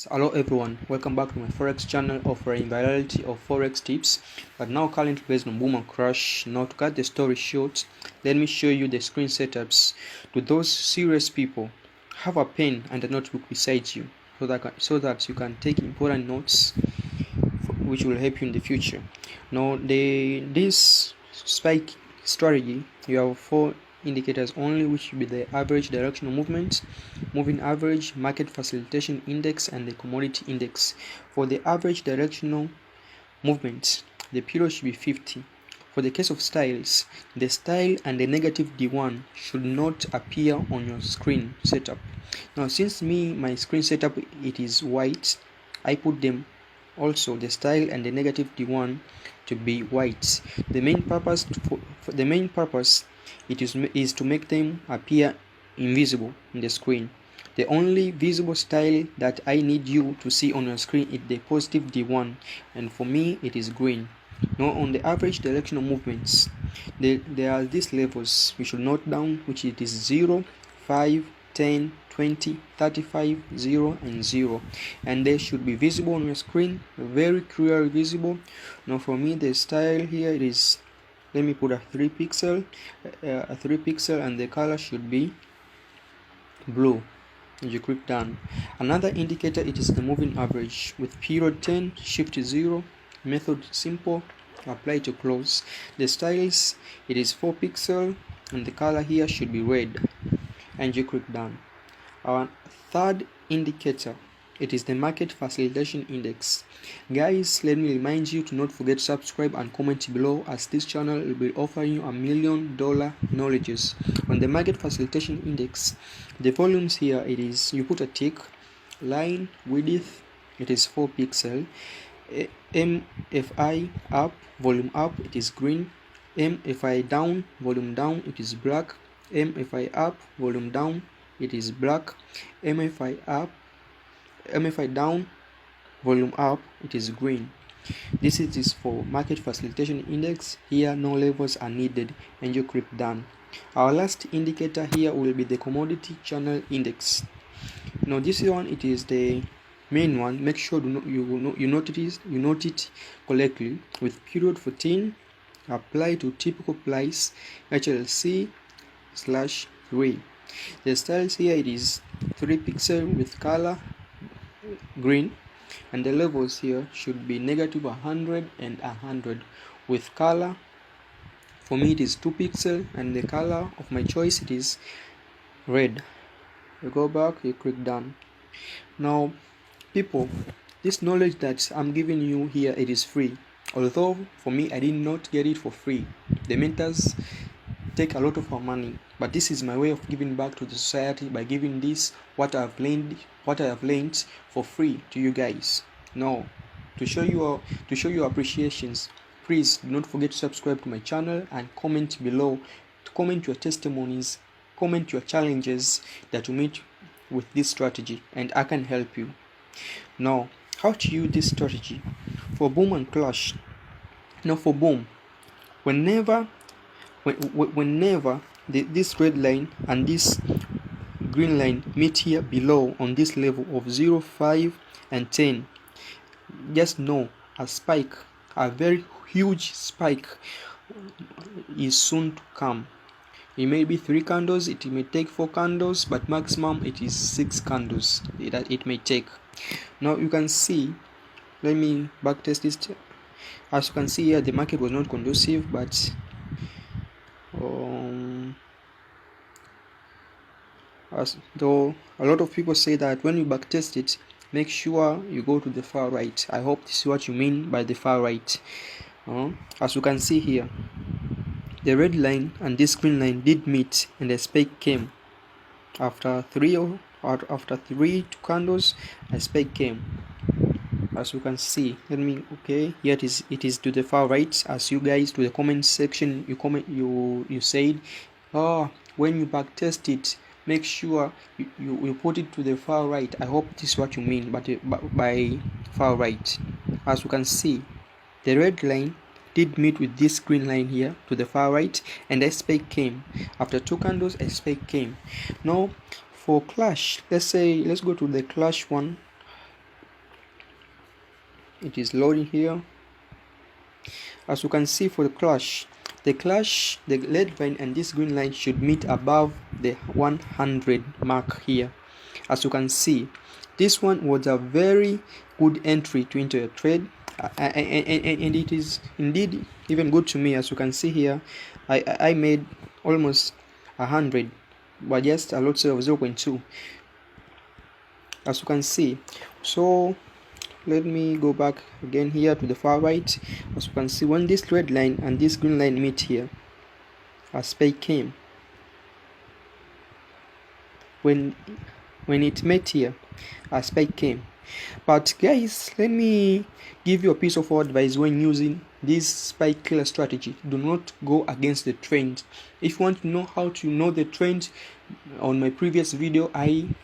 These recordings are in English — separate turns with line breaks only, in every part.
Hello everyone, welcome back to my forex channel offering a variety of forex tips, but now currently based on boom and crash. Now to cut the story short, let me show you the screen setups. To those serious people, have a pen and a notebook beside you so that you can take important notes which will help you in the future. Now this spike strategy, you have four indicators only, which will be the average directional movement, moving average, market facilitation index, and the commodity index. For the average directional movement, the period should be 50. For the case of styles, the style and the negative D1 should not appear on your screen setup. Now since my screen setup it is white, I put them also the style and the negative D1 to be white. The main purpose is to make them appear invisible in the screen. The only visible style that I need you to see on your screen is the positive D1, and for me it is green. Now on the average directional movements, there are these levels we should note down, which it is 0, 5, 10, 20, 35, 0 and 0, and they should be visible on your screen, very clearly visible. Now for me the style here it is, let me put a 3 pixel, and the color should be blue. And you click done. Another indicator, it is the moving average with period 10, shift 0, method simple, apply to close. The styles, it is 4 pixel and the color here should be red, and you click done. Our third indicator, it is the market facilitation index. Guys, let me remind you to not forget to subscribe and comment below, as this channel will be offering you $1 million knowledges. On the market facilitation index, the volumes here, it is, you put a tick, line width, it is 4 pixel, MFI up, volume up, it is green, MFI down, volume down, it is black, MFI up, volume down, it is black, MFI down, volume up, it is green. This is for market facilitation index. Here no levels are needed, and you click done. Our last indicator here will be the commodity channel index. Now this one, it is the main one. Make sure you note it correctly. With period 14, apply to typical price HLC/3. The styles here, it is 3 pixel with color green, and the levels here should be negative 100 and 100 with color. For me it is 2 pixel, and the color of my choice it is red. You go back, you click done. Now people, this knowledge that I'm giving you here, it is free, although for me I did not get it for free. The mentors take a lot of our money, but this is my way of giving back to the society by giving this what I have learned for free to you guys. Now to show you appreciations, please do not forget to subscribe to my channel and comment below to comment your testimonies, comment your challenges that you meet with this strategy, and I can help you. Now how to use this strategy for boom and clash. Now for boom, whenever this red line and this green line meet here below on this level of 0, 5 and 10, just know a spike, a very huge spike is soon to come. It may be 3 candles, it may take 4 candles, but maximum it is 6 candles that it may take. Now you can see, let me back test this. As you can see here, the market was not conducive, but as though a lot of people say that when you backtest it, make sure you go to the far right. I hope this is what you mean by the far right. As you can see here, the red line and this green line did meet, and the spike came after 3 candles. A spike came, as you can see. Here it is to the far right. As you guys to the comment section, you said, when you backtest it, make sure you put it to the far right. I hope this is what you mean by far right. As you can see, the red line did meet with this green line here to the far right, and a spike came after 2 candles. A spike came. Now for clash, let's go to the clash one. It is loading here. As you can see, for the clash, the red line and this green line should meet above the 100 mark here. As you can see, this one was a very good entry to enter a trade, and it is indeed even good to me. As you can see here, I made almost 100, but just a lot of 0.2, as you can see. So let me go back again here to the far right. As you can see, when this red line and this green line meet here, a spike came. When it met here, a spike came. But guys, let me give you a piece of advice when using this spike killer strategy. Do not go against the trend. If you want to know how to know the trend, on my previous video I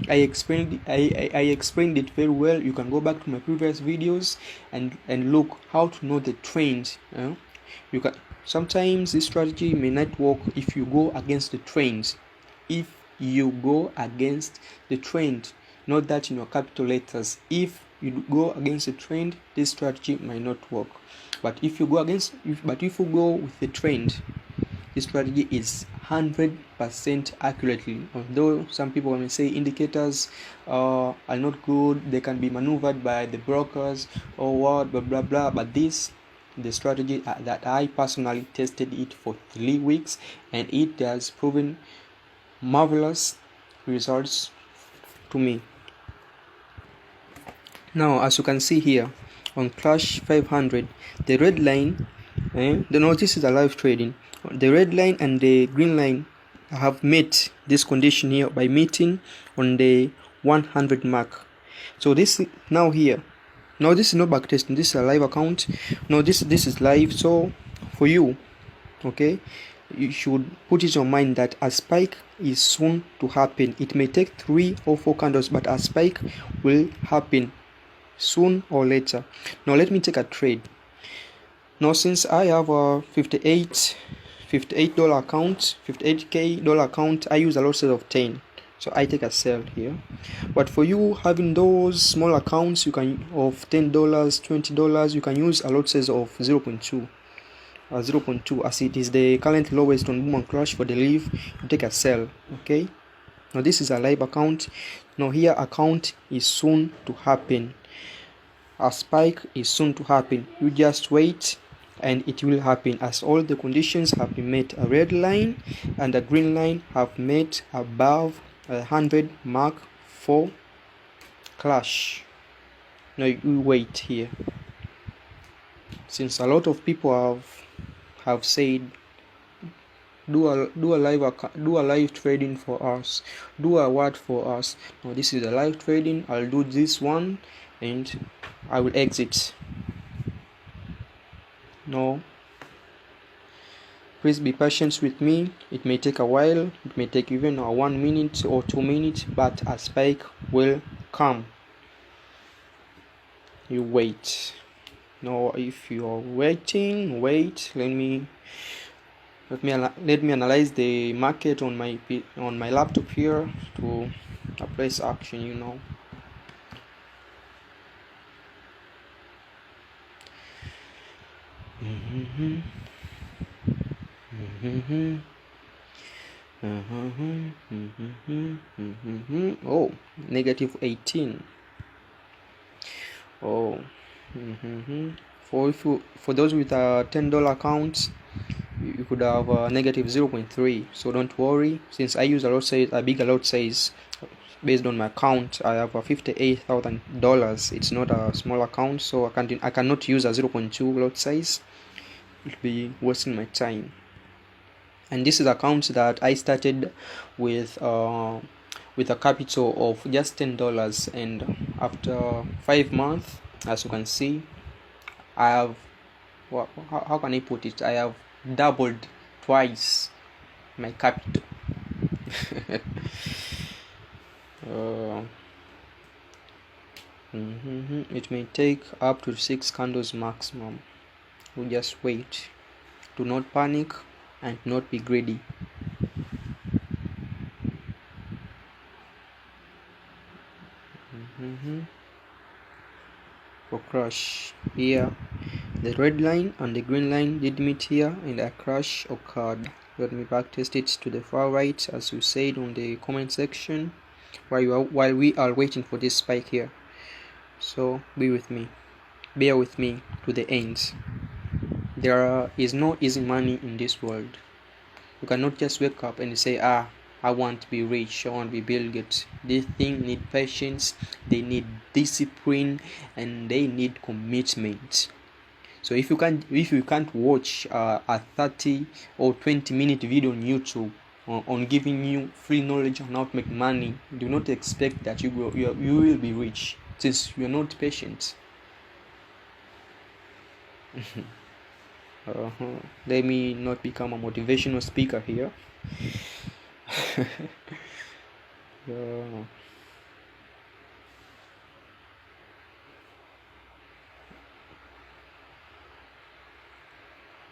explained it very well. You can go back to my previous videos and look how to know the trend. You can, sometimes this strategy may not work if you go against the trends. If you go against the trend, note that in your capital letters. If you go against the trend, this strategy might not work. But if you go with the trend, this strategy is 100% accurately. Although some people may say indicators are not good, they can be maneuvered by the brokers or what, blah blah blah. But the strategy that I personally tested it for 3 weeks, and it has proven marvelous results to me. Now, as you can see here on Clash 500, the red line, this is a live trading. The red line and the green line have met this condition here by meeting on the 100 mark. So this now here, now this is not backtesting, this is a live account. Now this is live. So for you, okay, you should put it in your mind that a spike is soon to happen. It may take 3 or 4 candles, but a spike will happen soon or later. Now let me take a trade. Now since I have a $58 account, $58K account, I use a lot of 10, so I take a sell here. But for you having those small accounts, you can of $10, $20, you can use a lot size of 0.2, as it is the current lowest on Boom and Crash for the leave. You take a sell. Okay, now this is a live account. Now here account is soon to happen. A spike is soon to happen. You just wait and it will happen, as all the conditions have been met. A red line and a green line have met above 100 mark for clash. Now you wait here, since a lot of people have said do a live trading for us, do a what for us. Now this is a live trading. I'll do this one and I will exit. No, please be patient with me. It may take a while, it may take even 1 minute or 2 minutes, but a spike will come. You wait. Now if you are waiting, wait. Let me analyze the market on my laptop here to place action, you know. Oh, negative 18. Oh, for those with a $10 accounts, you could have a negative 0.3. So don't worry, since I use a big lot size. Based on my account, I have a $58,000. It's not a small account, so I cannot use a 0.2 lot size. It'll be wasting my time. And this is account that I started with a capital of just $10, and after 5 months, as you can see, I have, how can I put it, I have doubled twice my capital. It may take up to 6 candles maximum. We just wait. Do not panic and not be greedy. for crash. Here the red line and the green line did meet here and a crash occurred. Let me back test it to the far right as you said on the comment section while we are waiting for this spike here. So bear with me to the end. There is no easy money in this world. You cannot just wake up and say, I want to be rich, I want to be Bill Gates. This thing need patience, they need discipline, and they need commitment. So if you can't watch a 30 or 20-minute video on YouTube on giving you free knowledge on how to make money, do not expect that you will be rich, since you're not patient. Let me not become a motivational speaker here. Yeah.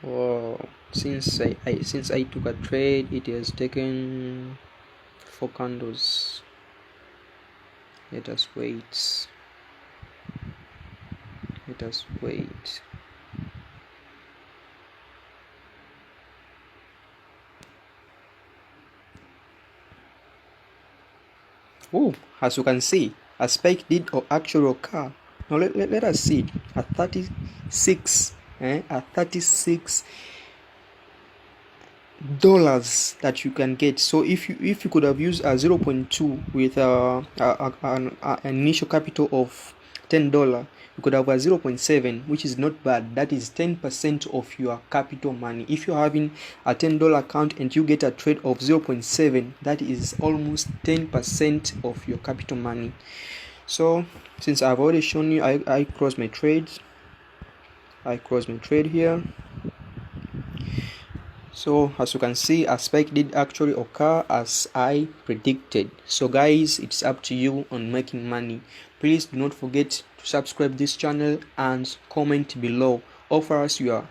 Wow. Since I took a trade, it has taken 4 candles. Let us wait. Oh, as you can see, a spike did actually occur. Now let us see at 36 at 36 dollars that you can get. So if you could have used a 0.2 with an initial capital of $10, you could have a 0.7, which is not bad. That is 10% of your capital money. If you're having a $10 account and you get a trade of 0.7, that is almost 10% of your capital money. So since I've already shown you, I crossed my trades. I crossed my trade here. So as you can see, a spike did actually occur as I predicted. So guys, it's up to you on making money. Please do not forget to subscribe this channel and comment below. Offer us your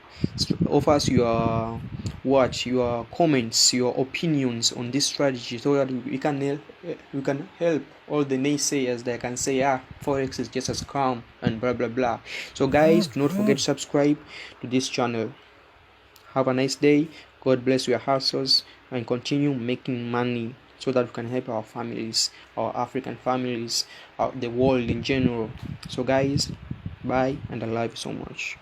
comments, your opinions on this strategy, so that we can help all the naysayers that can say forex is just a scam and blah blah blah. So guys, do not forget to subscribe to this channel. Have a nice day. God bless your hustles and continue making money so that we can help our families, our African families, the world in general. So guys, bye, and I love you so much.